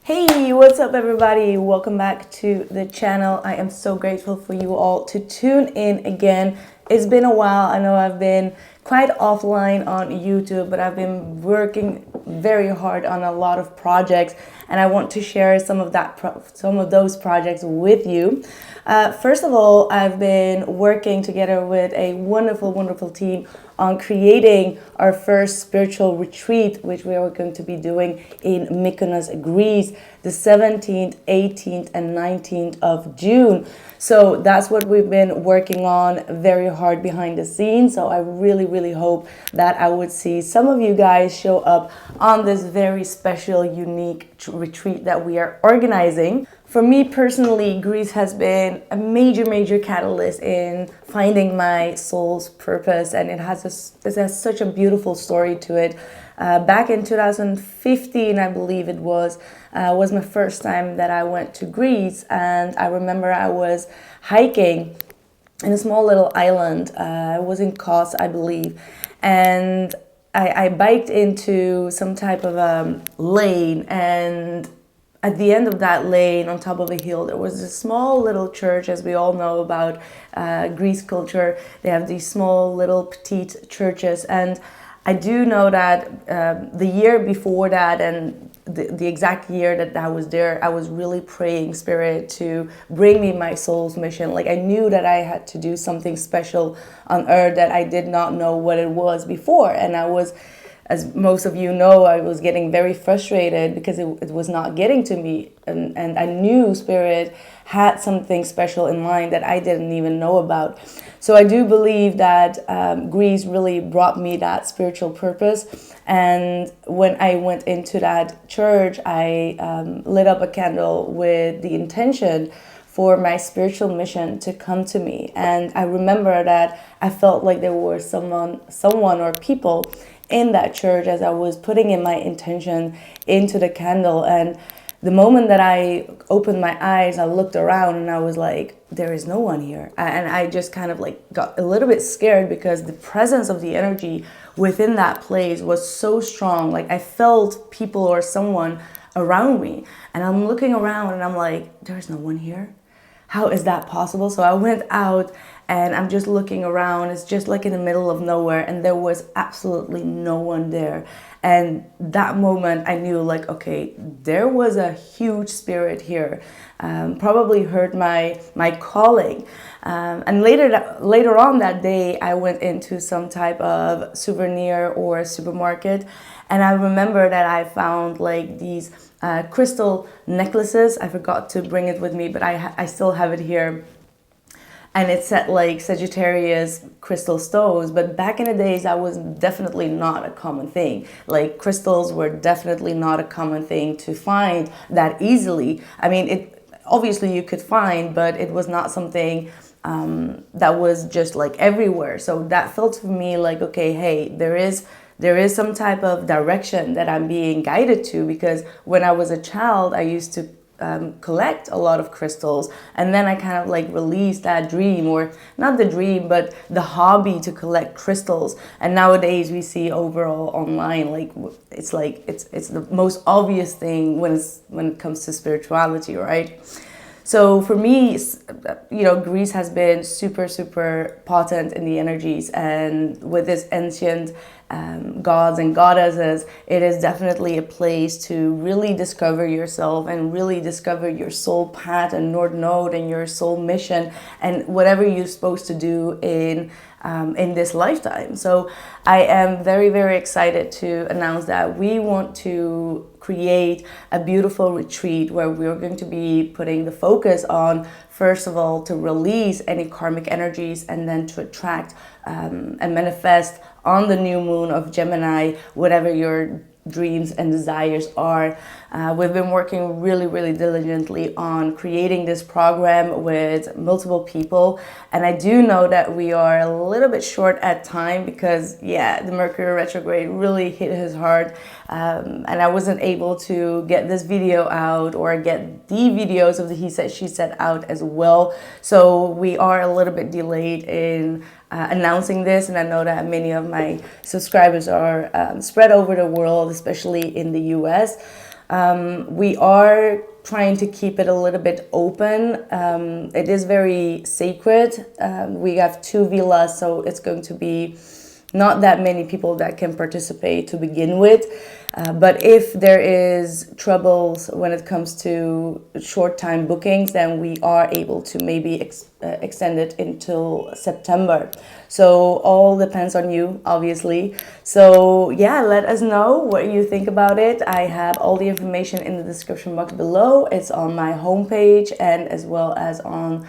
Hey, what's up everybody? Welcome back to the channel. I am so grateful for you all to tune in again. It's been a while. I know I've been quite offline on YouTube, but I've been working very hard on a lot of projects, and I want to share some of those projects with you. First of all, I've been working together with a wonderful team on creating our first spiritual retreat, which we are going to be doing in Mykonos, Greece, the 17th, 18th, and 19th of June. So that's what we've been working on very hard behind the scenes. So I really hope that I would see some of you guys show up on this very special, unique retreat that we are organizing. For me personally, Greece has been a major catalyst in finding my soul's purpose, and it has such a beautiful story to it. Back in 2015, I believe it was my first time that I went to Greece, and I remember I was hiking in a small little island. I was in Kos, I believe, and I biked into some type of lane, and at the end of that lane, on top of a hill, there was a small little church. As we all know about Greece culture, they have these small little petite churches. And I do know that the year before that, and the exact year that I was there, I was really praying Spirit to bring me my soul's mission. Like, I knew that I had to do something special on earth that I did not know what it was before. And I was, as most of you know, I was getting very frustrated because it was not getting to me. And I knew Spirit had something special in mind that I didn't even know about. So I do believe that Greece really brought me that spiritual purpose. And when I went into that church, I lit up a candle with the intention for my spiritual mission to come to me. And I remember that I felt like there was someone or people in that church as I was putting in my intention into the candle. And the moment that I opened my eyes, I looked around and I was like, there is no one here. And I just kind of like got a little bit scared because the presence of the energy within that place was so strong. Like, I felt people or someone around me, and I'm looking around and I'm like, there's no one here. How is that possible? So I went out and I'm just looking around. It's just like in the middle of nowhere, and there was absolutely no one there. And that moment I knew, like, okay, there was a huge spirit here. Probably heard my calling. And later on that day, I went into some type of souvenir or supermarket, and I remember that I found like these crystal necklaces. I forgot to bring it with me, but I still have it here. And it said like Sagittarius crystal stones. But back in the days, that was definitely not a common thing. Like, crystals were definitely not a common thing to find that easily. I mean, it obviously you could find, but it was not something that was just like everywhere. So that felt for me like, okay, hey, there is some type of direction that I'm being guided to, because when I was a child, I used to collect a lot of crystals, and then I kind of like released that dream, or not the dream, but the hobby to collect crystals. And nowadays we see overall online, like it's the most obvious thing when it comes to spirituality, right? So for me, Greece has been super potent in the energies, and with this ancient gods and goddesses, it is definitely a place to really discover yourself and really discover your soul path and North Node and your soul mission and whatever you're supposed to do in this lifetime. So I am very excited to announce that we want to create a beautiful retreat where we're going to be putting the focus on, first of all, to release any karmic energies, and then to attract and manifest on the new moon of Gemini whatever your dreams and desires are. We've been working really diligently on creating this program with multiple people, and I do know that we are a little bit short at time because the Mercury retrograde really hit his heart, and I wasn't able to get this video out or get the videos of the He Said She Said out as well. So we are a little bit delayed in announcing this, and I know that many of my subscribers are spread over the world, especially in the US. We are trying to keep it a little bit open. It is very sacred. We have 2 villas, so it's going to be not that many people that can participate to begin with. But if there is troubles when it comes to short time bookings, then we are able to maybe extend it until September. So all depends on you, obviously. So yeah, let us know what you think about it. I have all the information in the description box below. It's on my homepage and as well as on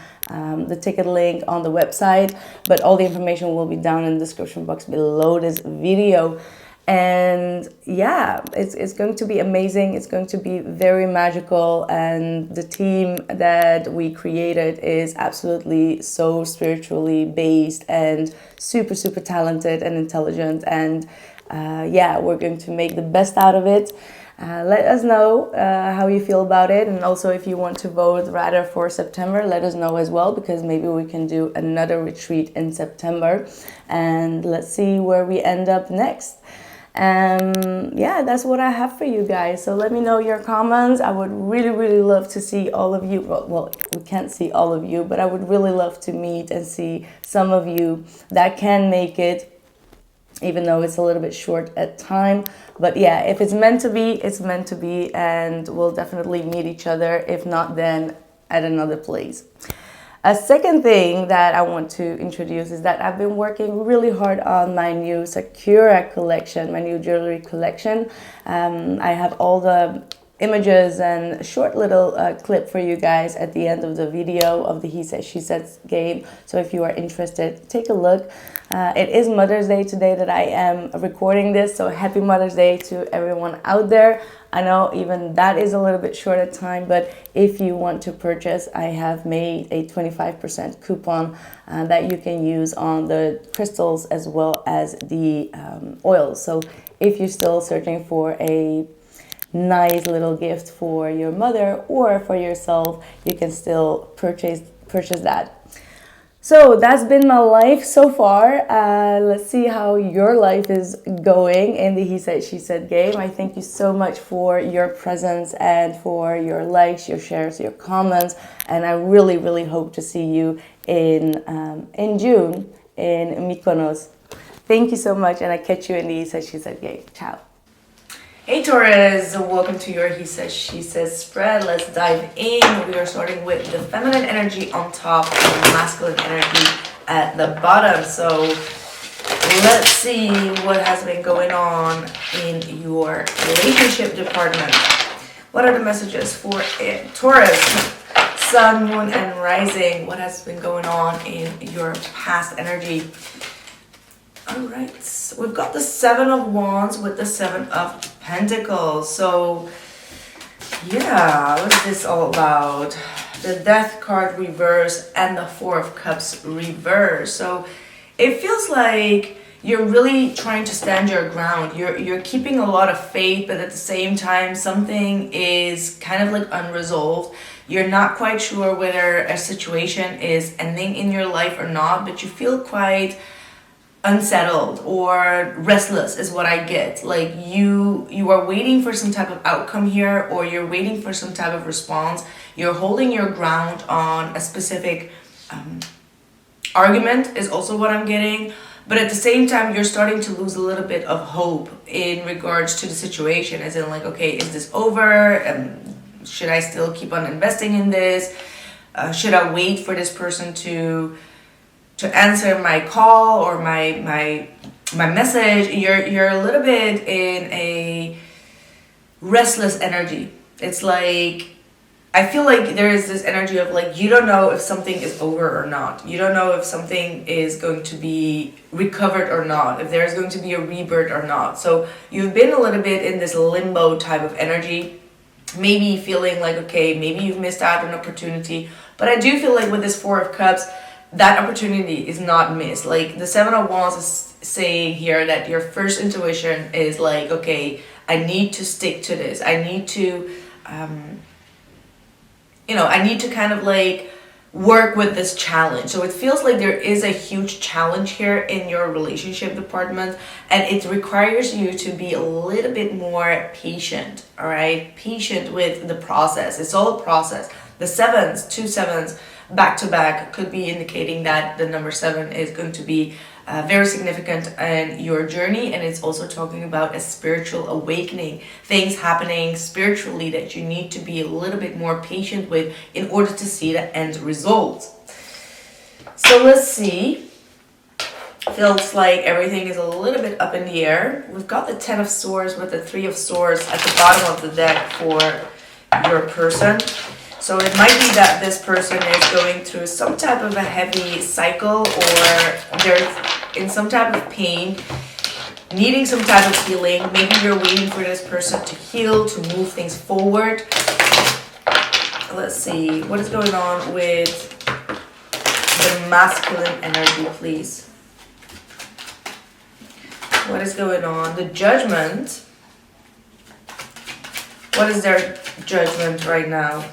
the ticket link on the website. But all the information will be down in the description box below this video. And yeah, it's going to be amazing. It's going to be very magical, and the team that we created is absolutely so spiritually based and super talented and intelligent, and yeah, we're going to make the best out of it. Let us know how you feel about it, and also if you want to vote rather for September, let us know as well, because maybe we can do another retreat in September, and let's see where we end up next. Yeah, that's what I have for you guys. So let me know your comments. I would really love to see all of you. Well, we can't see all of you, but I would really love to meet and see some of you that can make it, even though it's a little bit short at time. But yeah, if it's meant to be, it's meant to be, and we'll definitely meet each other. If not, then at another place. A second thing that I want to introduce is that I've been working really hard on my new Sakura collection, my new jewelry collection. I have all the images and a short little clip for you guys at the end of the video of the He Said, She Said game. So if you are interested, take a look. It is Mother's Day today that I am recording this, so happy Mother's Day to everyone out there. I know even that is a little bit short of time, but if you want to purchase, I have made a 25% coupon that you can use on the crystals as well as the oils. So if you're still searching for a nice little gift for your mother or for yourself, you can still purchase that. So that's been my life so far. Let's see how your life is going in the He Said, She Said game. I thank you so much for your presence and for your likes, your shares, your comments. And I really hope to see you in June in Mykonos. Thank you so much, and I catch you in the He Said, She Said game. Ciao. Hey Taurus, welcome to your He Says, She Says spread. Let's dive in. We are starting with the feminine energy on top and the masculine energy at the bottom. So let's see what has been going on in your relationship department. What are the messages for it? Taurus, sun, moon, and rising. What has been going on in your past energy? All right, we've got the 7 of Wands with the 7 of Pentacles. So yeah, what is this all about? The Death card reverse and the 4 of Cups reverse. So it feels like you're really trying to stand your ground. You're keeping a lot of faith, but at the same time something is kind of like unresolved. You're not quite sure whether a situation is ending in your life or not, but you feel quite unsettled or restless is what I get. Like you are waiting for some type of outcome here, or you're waiting for some type of response. You're holding your ground on a specific argument is also what I'm getting. But at the same time, you're starting to lose a little bit of hope in regards to the situation, as in like, okay, is this over? Should I still keep on investing in this? Should I wait for this person to answer my call or my message? You're a little bit in a restless energy. It's like, I feel like there is this energy of like, you don't know if something is over or not. You don't know if something is going to be recovered or not, if there's going to be a rebirth or not. So you've been a little bit in this limbo type of energy, maybe feeling like, okay, maybe you've missed out on an opportunity. But I do feel like with this 4 of Cups, that opportunity is not missed. Like the 7 of Wands is saying here that your first intuition is like, okay, I need to stick to this. I need to, I need to kind of like work with this challenge. So it feels like there is a huge challenge here in your relationship department, and it requires you to be a little bit more patient, all right? Patient with the process. It's all a process. The sevens, 2 sevens back to back could be indicating that the number 7 is going to be very significant in your journey, and it's also talking about a spiritual awakening, things happening spiritually that you need to be a little bit more patient with in order to see the end result. So let's see. Feels like everything is a little bit up in the air. We've got the 10 of Swords with the 3 of Swords at the bottom of the deck for your person. So it might be that this person is going through some type of a heavy cycle, or they're in some type of pain, needing some type of healing. Maybe you're waiting for this person to heal, to move things forward. Let's see, what is going on with the masculine energy, please? What is going on? The Judgment. What is their judgment right now?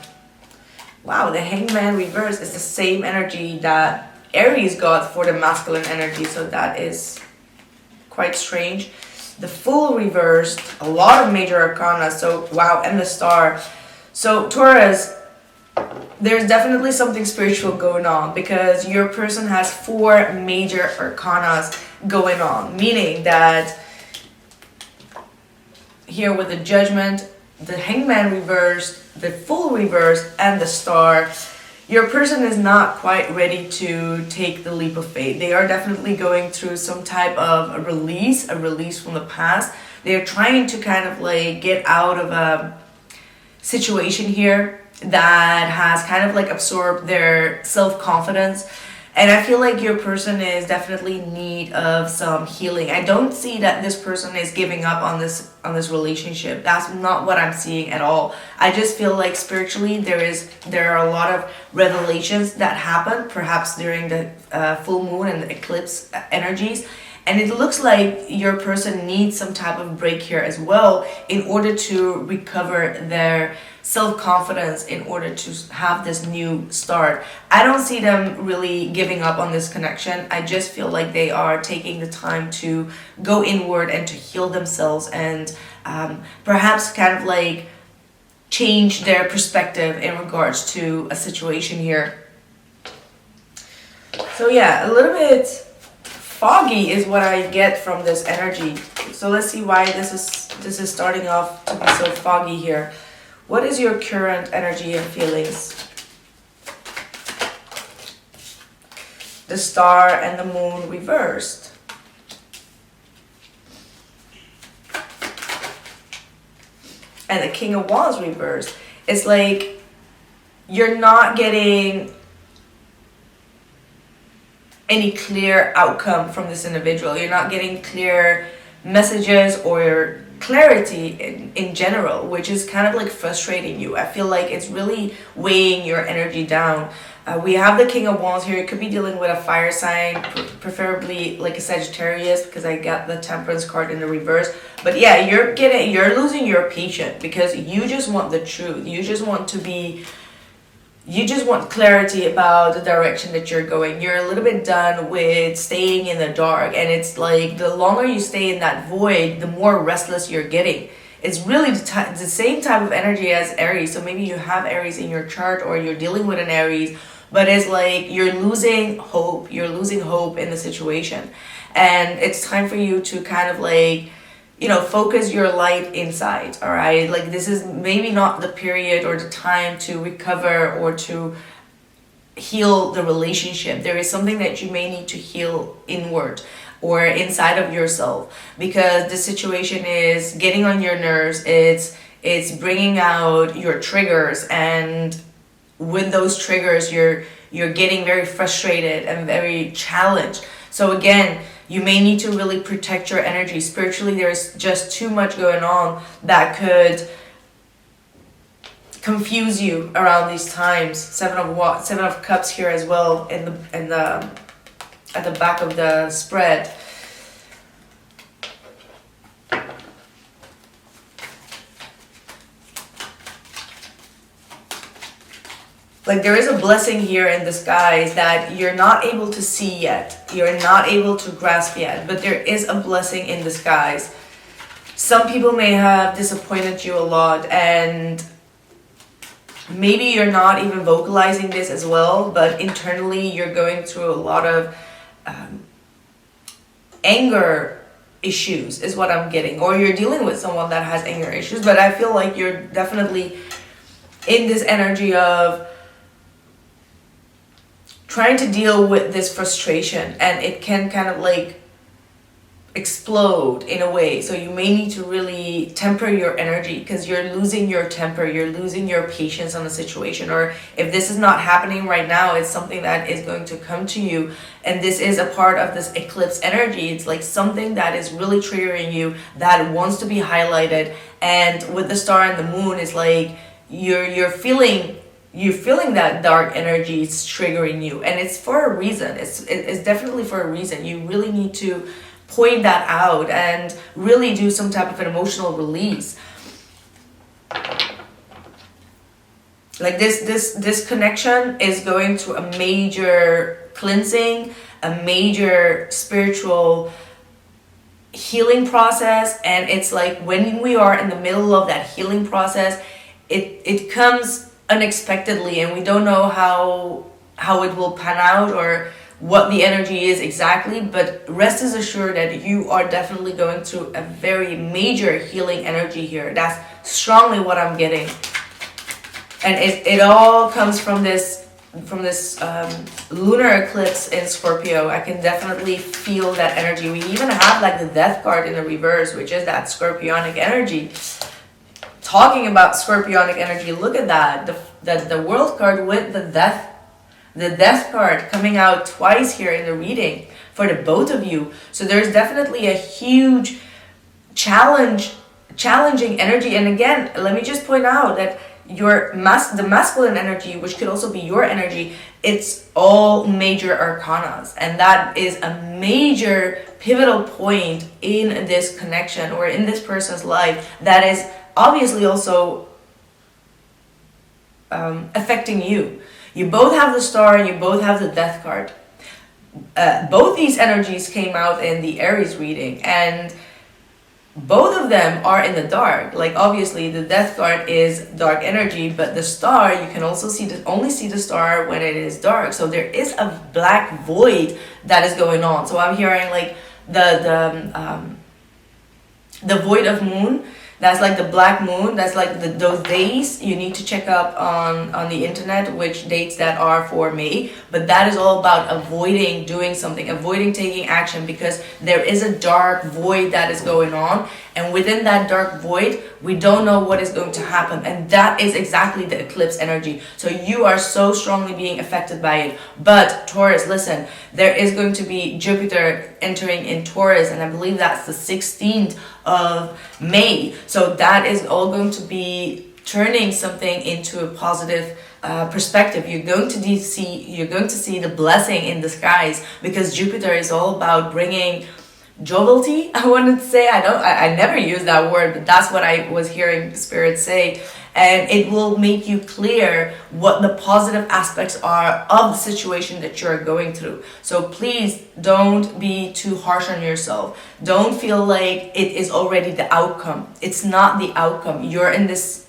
Wow, the Hangman reverse is the same energy that Aries got for the masculine energy, so that is quite strange. The Fool reversed, a lot of major arcana, so wow, and the Star. So Taurus, there's definitely something spiritual going on, because your person has 4 major arcanas going on, meaning that here with the Judgment, the Hangman reversed, the Fool reversed, and the Star, your person is not quite ready to take the leap of faith. They are definitely going through some type of a release from the past. They are trying to kind of like get out of a situation here that has kind of like absorbed their self-confidence. And I feel like your person is definitely in need of some healing. I don't see that this person is giving up on this relationship. That's not what I'm seeing at all. I just feel like spiritually there are a lot of revelations that happen, perhaps during the full moon and the eclipse energies. And it looks like your person needs some type of break here as well in order to recover their self-confidence, in order to have this new start. I don't see them really giving up on this connection. I just feel like they are taking the time to go inward and to heal themselves, and perhaps kind of like change their perspective in regards to a situation here. So yeah, a little bit foggy is what I get from this energy. So let's see why this is starting off to be so foggy here. What is your current energy and feelings? The Star and the Moon reversed. And the King of Wands reversed. It's like you're not getting any clear outcome from this individual. You're not getting clear messages or clarity in general, which is kind of like frustrating you. I feel like it's really weighing your energy down. We have the King of Wands here. It could be dealing with a fire sign, preferably like a Sagittarius, because I got the Temperance card in the reverse. But yeah, you're losing your patience, because you just want the truth. You just want clarity about the direction that you're going. You're a little bit done with staying in the dark, and it's like the longer you stay in that void, the more restless you're getting. It's really the same type of energy as Aries. So maybe you have Aries in your chart, or you're dealing with an Aries, but it's like you're losing hope. You're losing hope in the situation, and it's time for you to kind of like, focus your light inside, all right? Like, this is maybe not the period or the time to recover or to heal the relationship. There is something that you may need to heal inward or inside of yourself, because the situation is getting on your nerves. It's bringing out your triggers, and with those triggers, you're getting very frustrated and very challenged. So again, you may need to really protect your energy. Spiritually, there's just too much going on that could confuse you around these times. Seven of Cups here as well in the at the back of the spread. Like there is a blessing here in disguise that you're not able to see yet. You're not able to grasp yet, but there is a blessing in disguise. Some people may have disappointed you a lot, and maybe you're not even vocalizing this as well, but internally you're going through a lot of anger issues is what I'm getting, or you're dealing with someone that has anger issues. But I feel like you're definitely in this energy of trying to deal with this frustration, and it can kind of like explode in a way. So you may need to really temper your energy, because you're losing your temper, you're losing your patience on the situation. Or if this is not happening right now, it's something that is going to come to you, and this is a part of this eclipse energy. It's like something that is really triggering you, that wants to be highlighted. And with the star and the moon, it's like you're feeling that dark energy is triggering you, and it's for a reason. It's definitely for a reason. You really need to point that out and really do some type of an emotional release. Like this connection is going through a major cleansing, a major spiritual healing process. And it's like when we are in the middle of that healing process, it comes unexpectedly, and we don't know how it will pan out or what the energy is exactly. But rest is assured that you are definitely going through a very major healing energy here. That's strongly what I'm getting. And it all comes from this lunar eclipse in Scorpio. I can definitely feel that energy. We even have like the death card in the reverse, which is that scorpionic energy. Talking about scorpionic energy, look at that. The world card with the death card coming out twice here in the reading for the both of you. So there's definitely a huge challenging energy. And again, let me just point out that the masculine energy, which could also be your energy, it's all major arcanas, and that is a major pivotal point in this connection or in this person's life that is obviously also affecting you. You both have the star and you both have the death card. Both these energies came out in the Aries reading, and both of them are in the dark. Like obviously the death card is dark energy, but the star, you can also only see the star when it is dark. So there is a black void that is going on. So I'm hearing like the void of moon. That's like the black moon. That's like those days you need to check up on the internet which dates that are for May. But that is all about avoiding doing something, avoiding taking action, because there is a dark void that is going on. And within that dark void, we don't know what is going to happen. And that is exactly the eclipse energy. So you are so strongly being affected by it. But Taurus, listen, there is going to be Jupiter entering in Taurus, and I believe that's the 16th of May. So that is all going to be turning something into a positive perspective. You're going to see the blessing in disguise, because Jupiter is all about bringing jovialty. I wanted to say, I never use that word, but that's what I was hearing Spirit say. And it will make you clear what the positive aspects are of the situation that you're going through. So please don't be too harsh on yourself. Don't feel like it is already the outcome. It's not the outcome. You're in this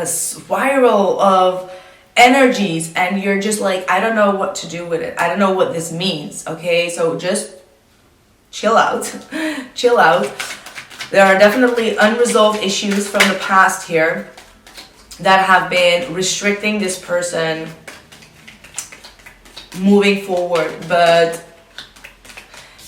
spiral of energies, and you're just like, I don't know what to do with it. I don't know what this means. Okay, so just chill out. Chill out. There are definitely unresolved issues from the past here that have been restricting this person moving forward. But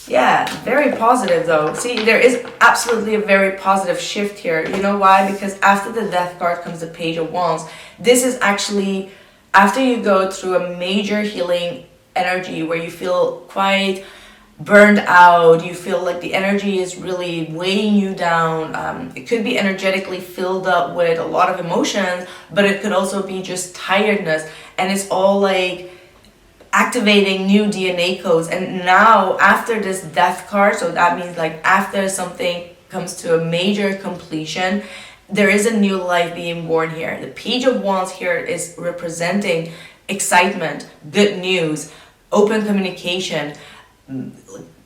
yeah, very positive though. See, there is absolutely a very positive shift here. You know why? Because after the death card comes the Page of Wands. This is actually after you go through a major healing energy where you feel quite burned out, you feel like the energy is really weighing you down. It could be energetically filled up with a lot of emotions, but it could also be just tiredness, and it's all like activating new DNA codes. And now after this death card, so that means like after something comes to a major completion there is a new life being born here. The Page of Wands here is representing excitement, good news, open communication,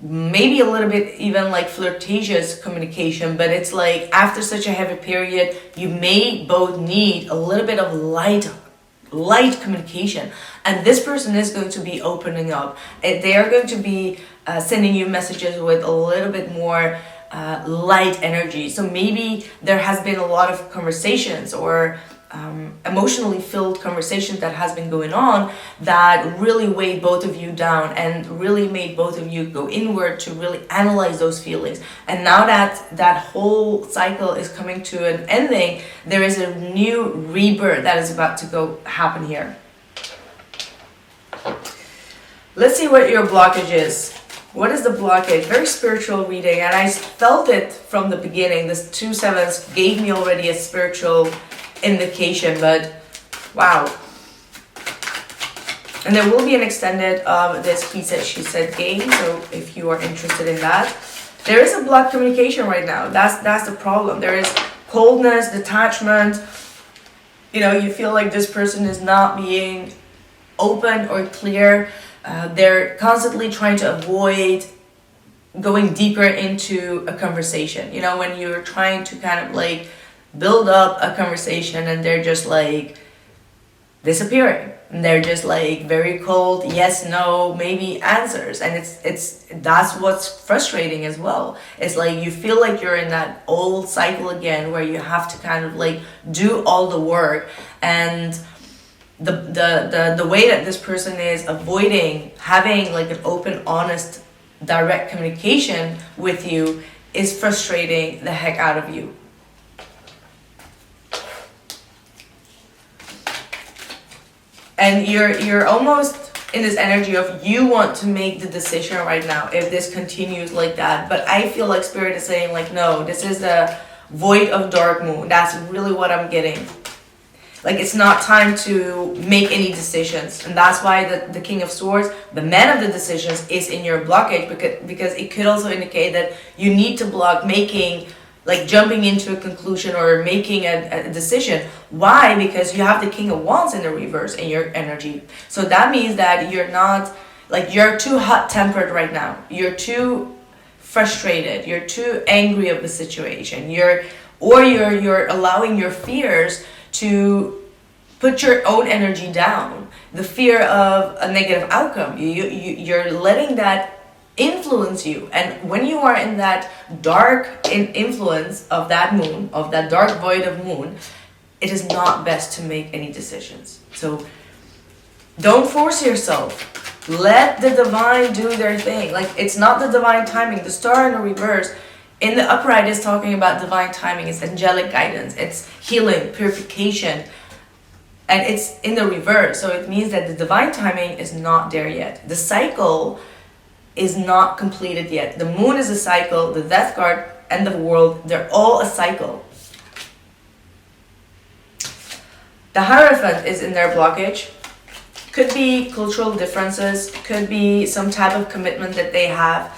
maybe a little bit even like flirtatious communication, but it's like after such a heavy period, you may both need a little bit of light communication, and this person is going to be opening up. They are going to be sending you messages with a little bit more light energy. So maybe there has been a lot of conversations or emotionally filled conversations that has been going on that really weighed both of you down and really made both of you go inward to really analyze those feelings. And now that that whole cycle is coming to an ending, there is a new rebirth that is about to go happen here. Let's see what your blockage is. What is the blockage? Very spiritual reading, and I felt it from the beginning. This 2 sevens gave me already a spiritual indication, but wow. And there will be an extended of this he said she said game, so if you are interested in that. There is a blocked communication right now. That's the problem. There is coldness, detachment. You know, you feel like this person is not being open or clear. They're constantly trying to avoid going deeper into a conversation. You know, when you're trying to kind of like build up a conversation and they're just like disappearing, and they're just like very cold yes, no, maybe answers, and it's that's what's frustrating as well. It's like you feel like you're in that old cycle again where you have to kind of like do all the work, and the way that this person is avoiding having like an open, honest, direct communication with you is frustrating the heck out of you. And you're almost in this energy of you want to make the decision right now if this continues like that. But I feel like Spirit is saying like, no, this is the void of dark moon. That's really what I'm getting. Like, it's not time to make any decisions. And that's why the King of Swords, the man of the decisions, is in your blockage, because it could also indicate that you need to block making, like jumping into a conclusion or making a decision. Why? Because you have the King of Wands in the reverse in your energy. So that means that you're not, like, you're too hot-tempered right now. You're too frustrated. You're too angry of the situation. You're allowing your fears to put your own energy down. The fear of a negative outcome. You're letting that influence you, and when you are in that dark influence of that moon, of that dark void of moon, it is not best to make any decisions. So don't force yourself. Let the divine do their thing. Like, it's not the divine timing. The star in the reverse in the upright is talking about divine timing. It's angelic guidance, it's healing, purification, and it's in the reverse. So it means that the divine timing is not there yet. The cycle is not completed yet. The moon is a cycle, the death card, end of world, they're all a cycle. The Hierophant is in their blockage. Could be cultural differences, could be some type of commitment that they have.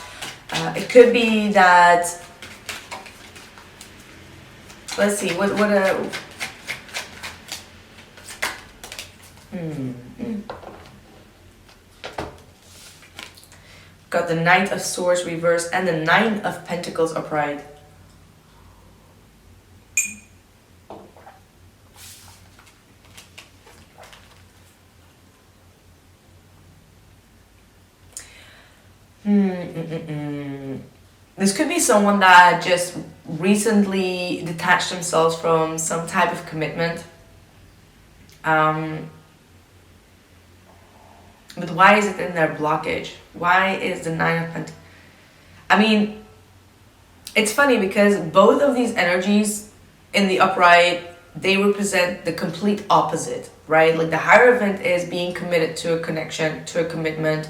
It could be that, let's see, got the Knight of Swords reversed and the Nine of Pentacles upright. This could be someone that just recently detached themselves from some type of commitment. But why is it in their blockage? Why is the Nine of Pentacles? I mean, it's funny because both of these energies in the upright, they represent the complete opposite, right? Like the Hierophant is being committed to a connection, to a commitment,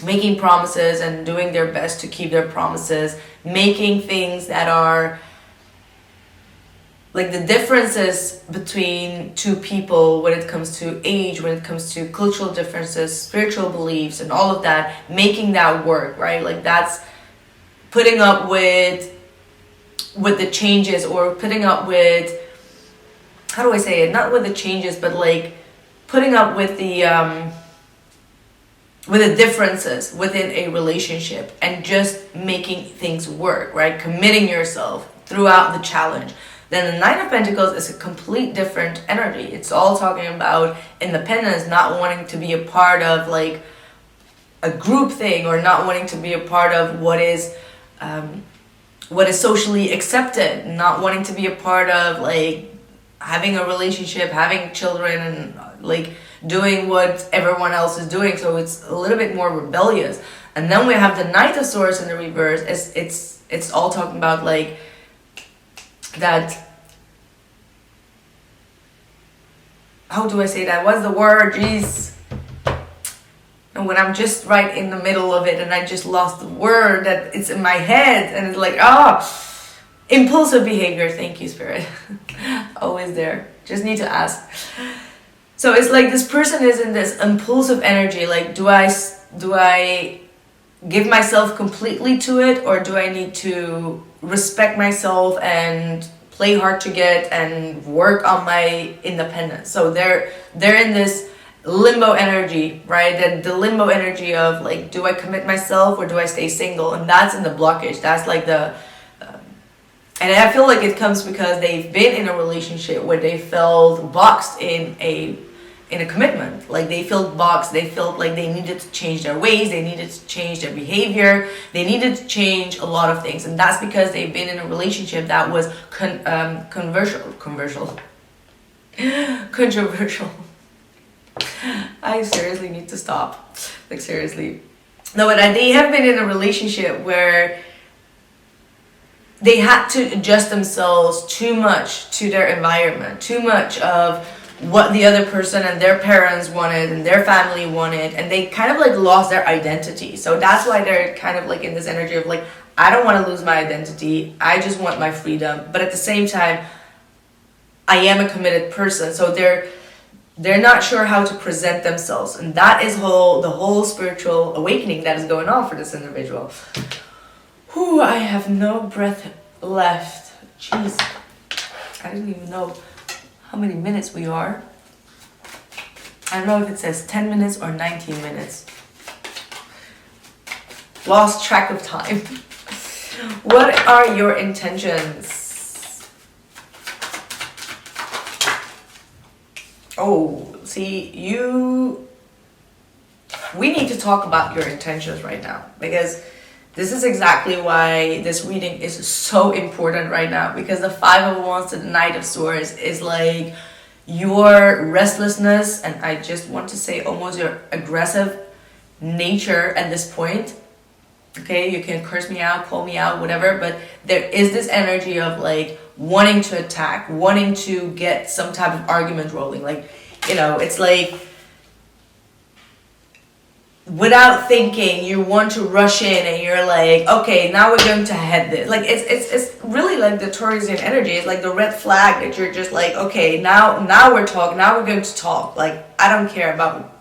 making promises and doing their best to keep their promises, making things that are like the differences between two people when it comes to age, when it comes to cultural differences, spiritual beliefs, and all of that, making that work, right? Like that's putting up with with the changes, or putting up with, how do I say it, not with the changes, but like putting up with the differences within a relationship and just making things work, right? Committing yourself throughout the challenge. Then the Nine of Pentacles is a complete different energy. It's all talking about independence, not wanting to be a part of like a group thing, or not wanting to be a part of what is socially accepted, not wanting to be a part of like having a relationship, having children, and like doing what everyone else is doing. So it's a little bit more rebellious. And then we have the Knight of Swords in the reverse. It's all talking about like that, how do I say that? What's the word? Jeez. And when I'm just right in the middle of it and I just lost the word that it's in my head, and it's like, impulsive behavior. Thank you, Spirit. Always there. Just need to ask. So it's like this person is in this impulsive energy. Like, do I give myself completely to it, or do I need to respect myself and play hard to get and work on my independence? So they're in this limbo energy, right? The limbo energy of like, do I commit myself or do I stay single? And that's in the blockage. That's like the and I feel like it comes because they've been in a relationship where they felt boxed in a commitment. Like they felt boxed, they felt like they needed to change their ways, they needed to change their behavior, they needed to change a lot of things. And that's because they've been in a relationship that was controversial. I seriously need to stop. Like seriously. No, but they have been in a relationship where they had to adjust themselves too much to their environment, too much of what the other person and their parents wanted and their family wanted, and they kind of like lost their identity. So that's why they're kind of like in this energy of like, I don't want to lose my identity, I just want my freedom, but at the same time I am a committed person. So they're not sure how to present themselves, and that is the whole spiritual awakening that is going on for this individual. Whew, I have no breath left. Jeez, I didn't even know how many minutes we are. I don't know if it says 10 minutes or 19 minutes. Lost track of time. What are your intentions? Oh, see, we need to talk about your intentions right now, because this is exactly why this reading is so important right now, because the Five of Wands to the Knight of Swords is like your restlessness, and I just want to say almost your aggressive nature at this point. Okay, you can curse me out, call me out, whatever, but there is this energy of like wanting to attack, wanting to get some type of argument rolling. Like, you know, it's like without thinking, you want to rush in and you're like, okay, now we're going to head this. Like it's really like the Taurusian energy. It's like the red flag that you're just like, okay, now we're talking, now we're going to talk. Like, I don't care about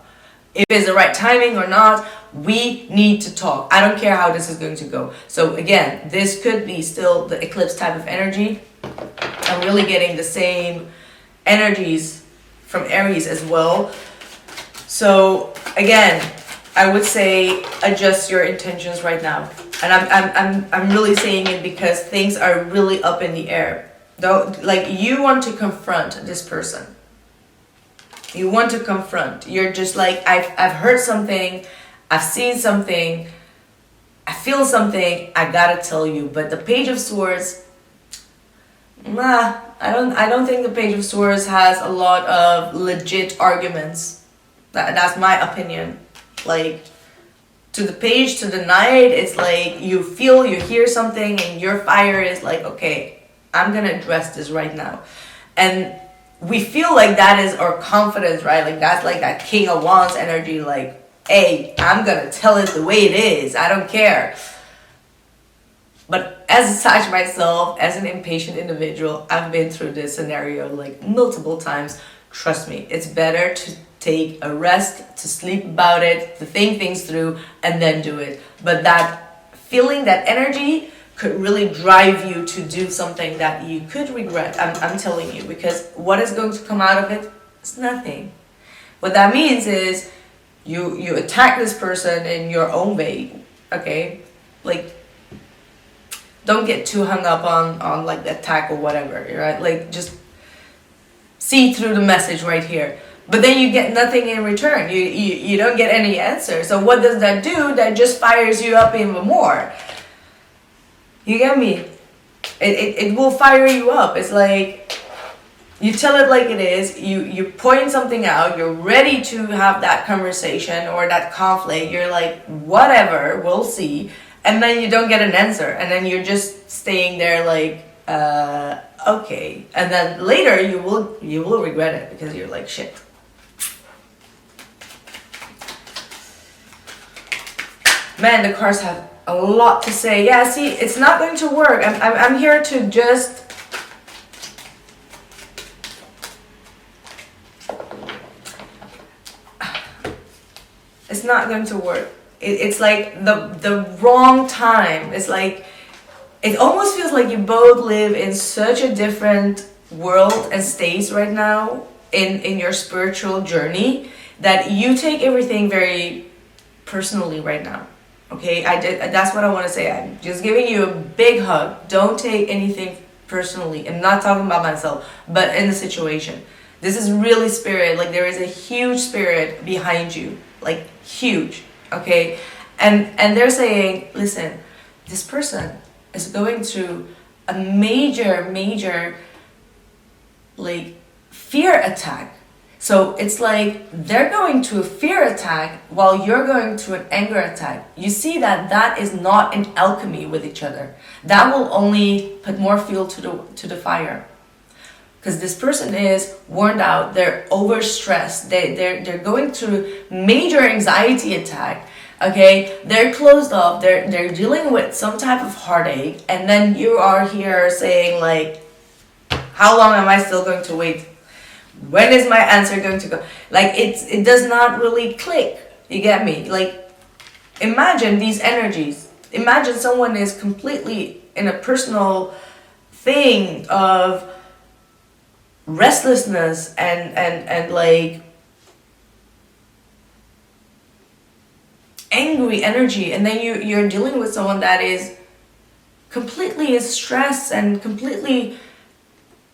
if it's the right timing or not. We need to talk. I don't care how this is going to go. So again, this could be still the eclipse type of energy. I'm really getting the same energies from Aries as well. So again, I would say adjust your intentions right now. And I'm really saying it because things are really up in the air. Though, like, you want to confront this person. You want to confront. You're just like, I've heard something, I've seen something, I feel something, I gotta tell you. But the Page of Swords, I don't think the Page of Swords has a lot of legit arguments. That's my opinion. Like, to the Page, to the Knight, it's like you hear something and your fire is like, okay, I'm gonna address this right now. And we feel like that is our confidence, right? Like that's like that King of Wands energy, like, hey, I'm gonna tell it the way it is, I don't care. But as such, myself, as an impatient individual, I've been through this scenario like multiple times. Trust me, it's better to take a rest, to sleep about it, to think things through, and then do it. But that feeling, that energy could really drive you to do something that you could regret. I'm telling you, because what is going to come out of it? It's nothing. What that means is you attack this person in your own way, okay? Like, don't get too hung up on like the attack or whatever, right? Like, just see through the message right here. But then you get nothing in return. You don't get any answer. So what does that do? That just fires you up even more. You get me? It will fire you up. It's like, you tell it like it is. You point something out. You're ready to have that conversation or that conflict. You're like, whatever, we'll see. And then you don't get an answer. And then you're just staying there like, okay. And then later you will regret it, because you're like, shit. Man, the cards have a lot to say. Yeah, see, it's not going to work. I'm here to just... It's not going to work. It's like the wrong time. It's like, it almost feels like you both live in such a different world and states right now in your spiritual journey, that you take everything very personally right now. Okay, that's what I want to say. I'm just giving you a big hug. Don't take anything personally. I'm not talking about myself, but in the situation. This is really spirit. Like, there is a huge spirit behind you. Like, huge. Okay? And they're saying, listen, this person is going through a major like fear attack. So it's like they're going to a fear attack while you're going to an anger attack. You see that is not an alchemy with each other. That will only put more fuel to the fire. Because this person is worn out, they're overstressed, they're going through major anxiety attack. Okay, they're closed off, they're dealing with some type of heartache, and then you are here saying like, how long am I still going to wait? When is my answer going to go? Like, it does not really click. You get me? Like, imagine these energies. Imagine someone is completely in a personal thing of restlessness and like angry energy, and then you're dealing with someone that is completely in stress and completely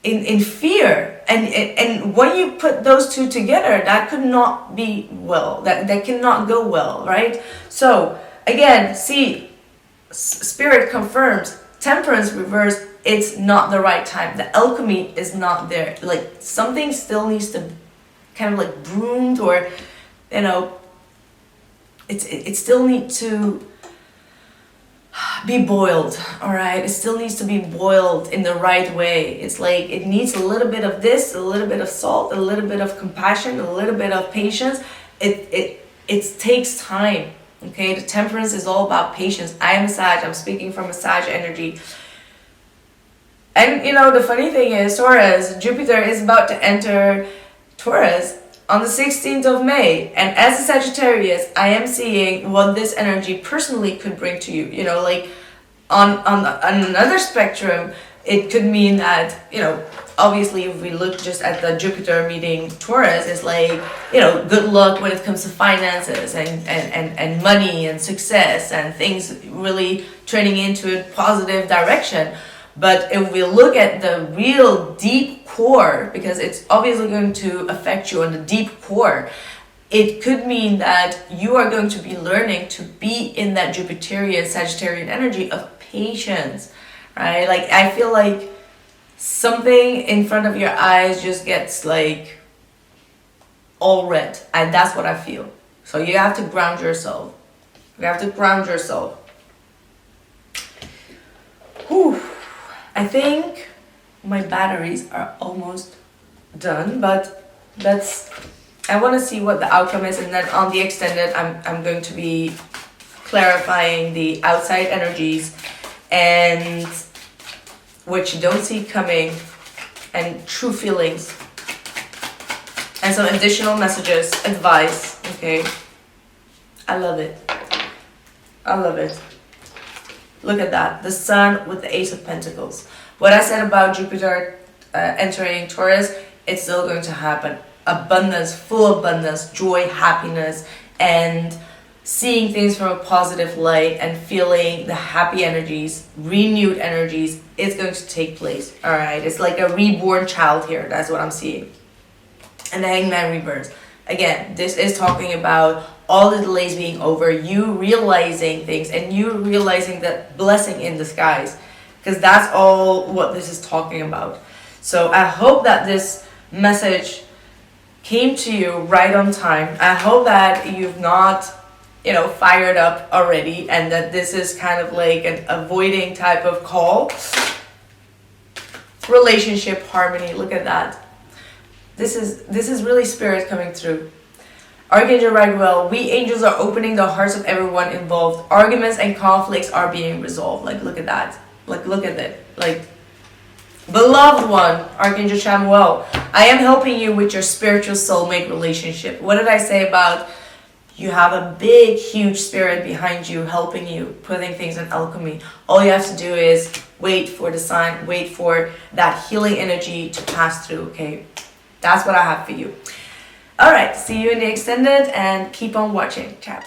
in fear, and when you put those two together, that could not be well, that cannot go well, right? So again, see, spirit confirms temperance reverse. It's not the right time. The alchemy is not there. Like, something still needs to kind of like broomed, or you know, it still needs to be boiled. All right, it still needs to be boiled in the right way. It's like it needs a little bit of this, a little bit of salt, a little bit of compassion, a little bit of patience. It takes time. Okay, the temperance is all about patience. I am Sag. I'm speaking from a Sag energy. And you know, the funny thing is, Taurus, Jupiter is about to enter Taurus on the 16th of May. And as a Sagittarius, I am seeing what this energy personally could bring to you. You know, like on another spectrum, it could mean that, you know, obviously if we look just at the Jupiter meeting Taurus, it's like, you know, good luck when it comes to finances and money and success and things really turning into a positive direction. But if we look at the real deep core, because it's obviously going to affect you on the deep core, it could mean that you are going to be learning to be in that Jupiterian, Sagittarian energy of patience, right? Like, I feel like something in front of your eyes just gets like all red, and that's what I feel. So you have to ground yourself. You have to ground yourself. Whew. I think my batteries are almost done, but I want to see what the outcome is, and then on the extended, I'm going to be clarifying the outside energies and what you don't see coming and true feelings and some additional messages, advice. Okay, I love it. I love it. Look at that. The sun with the Ace of Pentacles. What I said about Jupiter entering Taurus, it's still going to happen. Abundance, full abundance, joy, happiness, and seeing things from a positive light and feeling the happy energies, renewed energies, is going to take place. All right, it's like a reborn child here. That's what I'm seeing. And the Hangman Rebirth. Again, this is talking about all the delays being over, you realizing things, and you realizing that blessing in disguise, because that's all what this is talking about. So I hope that this message came to you right on time. I hope that you've not, fired up already, and that this is kind of like an avoiding type of call. Relationship harmony, look at that. This is really spirit coming through. Archangel Raguel, we angels are opening the hearts of everyone involved. Arguments and conflicts are being resolved. Like, look at that. Like, look at it. Like, beloved one, Archangel Chamuel, I am helping you with your spiritual soulmate relationship. What did I say about you have a big, huge spirit behind you, helping you, putting things in alchemy. All you have to do is wait for the sign, wait for that healing energy to pass through, okay? That's what I have for you. All right, see you in the extended and keep on watching. Ciao.